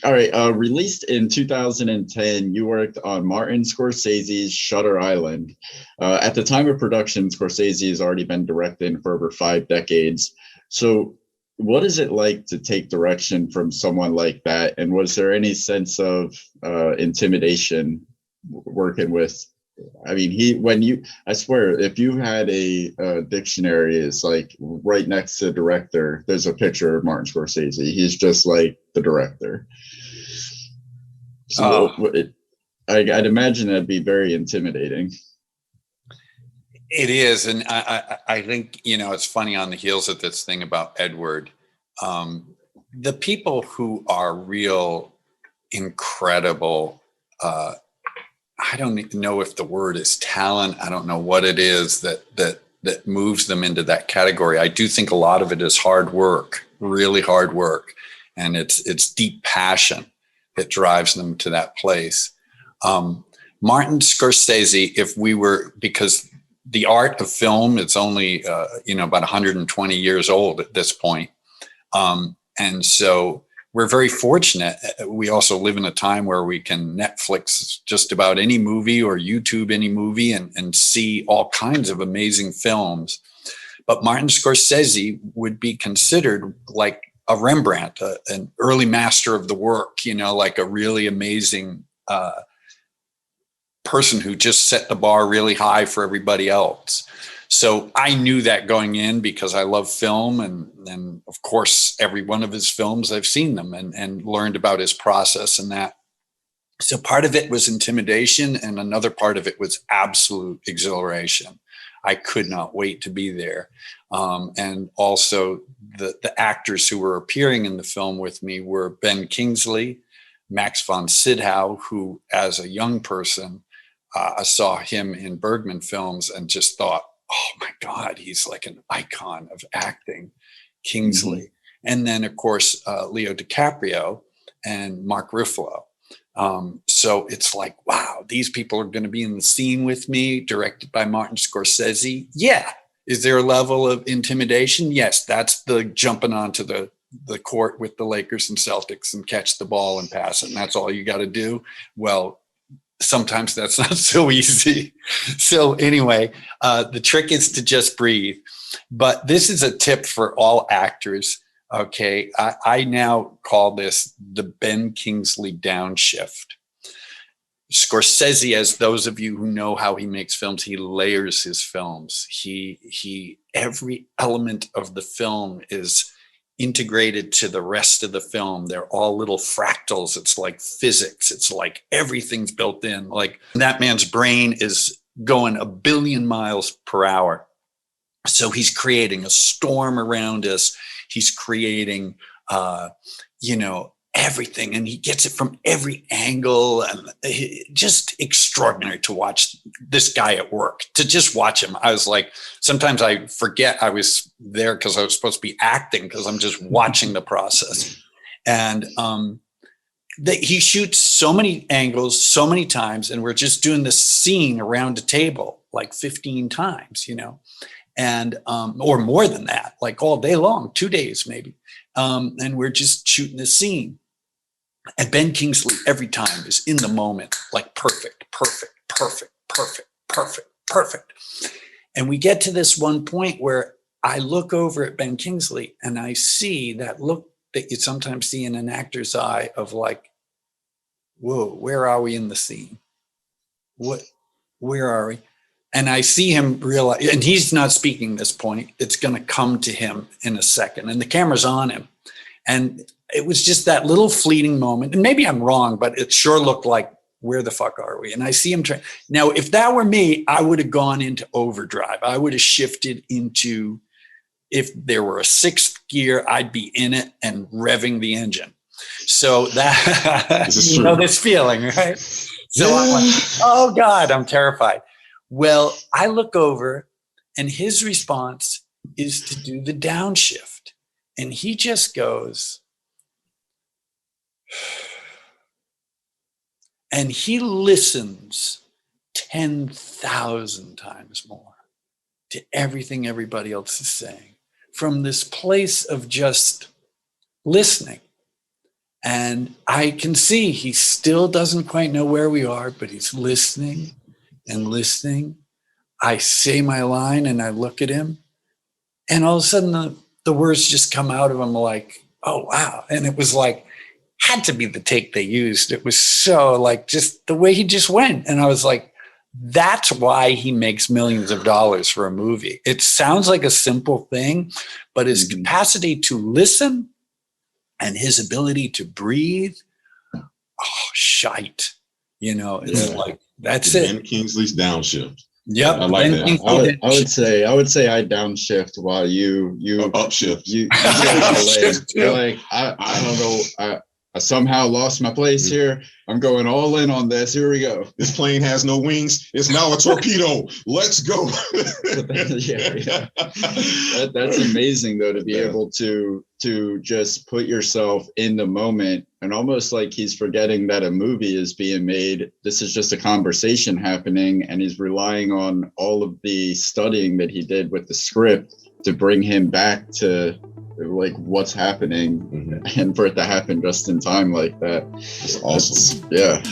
All right. Released in 2010, you worked on Martin Scorsese's Shutter Island. At the time of production, Scorsese has already been directing for over 5 decades. So, what is it like to take direction from someone like that? And was there any sense of intimidation working with? I mean, I swear, if you had a dictionary, it's like right next to the director, there's a picture of Martin Scorsese. He's just like the director. So I'd imagine that'd be very intimidating. It is. And I think, it's funny on the heels of this thing about Edward, the people who are real incredible, I don't know if the word is talent. I don't know what it is that moves them into that category. I do think a lot of it is hard work, really hard work. And it's deep passion that drives them to that place. Martin Scorsese, because the art of film, it's only, about 120 years old at this point. And so we're very fortunate. We also live in a time where we can Netflix just about any movie or YouTube any movie and see all kinds of amazing films. But Martin Scorsese would be considered like a Rembrandt, an early master of the work, like a really amazing person who just set the bar really high for everybody else. So I knew that going in because I love film, and of course, every one of his films, I've seen them and learned about his process and that. So part of it was intimidation, and another part of it was absolute exhilaration. I could not wait to be there. And also the actors who were appearing in the film with me were Ben Kingsley, Max von Sydow, who as a young person, I saw him in Bergman films and just thought, oh my God, he's like an icon of acting, Kingsley. Mm-hmm. And then of course, Leo DiCaprio and Mark Ruffalo. So it's like, wow, these people are going to be in the scene with me, directed by Martin Scorsese. Yeah. Is there a level of intimidation? Yes. That's the jumping onto the court with the Lakers and Celtics and catch the ball and pass it. And that's all you got to do. Well, sometimes that's not so easy. So anyway, the trick is to just breathe. But this is a tip for all actors. Okay, I now call this the Ben Kingsley Downshift. Scorsese, as those of you who know how he makes films, he layers his films. He every element of the film is integrated to the rest of the film. They're all little fractals. It's like physics. It's like everything's built in. Like that man's brain is going 1 billion miles per hour. So he's creating a storm around us. He's creating, everything, and he gets it from every angle, and just extraordinary to watch this guy at work. To just watch him, I was like, sometimes I forget I was there because I was supposed to be acting, because I'm just watching the process. And he shoots so many angles, so many times, and we're just doing this scene around a table like 15 times, and or more than that, like all day long, 2 days maybe. And we're just shooting the scene. And Ben Kingsley every time is in the moment, like perfect. And we get to this one point where I look over at Ben Kingsley and I see that look that you sometimes see in an actor's eye of like, whoa, where are we in the scene? Where are we? And I see him realize, and he's not speaking at this point, it's going to come to him in a second, and the camera's on him. And it was just that little fleeting moment. And maybe I'm wrong, but it sure looked like, where the fuck are we? And I see him trying. Now, if that were me, I would have gone into overdrive. I would have shifted into, if there were a sixth gear, I'd be in it and revving the engine. So that, you know this feeling, right? So I'm like, oh God, I'm terrified. Well, I look over and his response is to do the downshift. And he just goes, and he listens 10,000 times more to everything everybody else is saying, from this place of just listening. And I can see he still doesn't quite know where we are, but he's listening and listening. I say my line and I look at him, and all of a sudden the words just come out of him like, oh, wow. And it was like, had to be the take they used. It was so like just the way he just went. And I was like, that's why he makes millions of dollars for a movie. It sounds like a simple thing, but his capacity to listen and his ability to breathe, oh, shite. You know, it's like, that's it. Ben Kingsley's Downshift. Yep. I like that. I would say I downshift while you upshift. You Upshift, you're like, I don't know. I somehow lost my place here. I'm going all in on this. Here we go. This plane has no wings. It's now a torpedo. Let's go. Yeah. That's amazing though, to be able to just put yourself in the moment, and almost like he's forgetting that a movie is being made. This is just a conversation happening, and he's relying on all of the studying that he did with the script to bring him back to like what's happening, and for it to happen just in time like that. It's awesome. Yeah.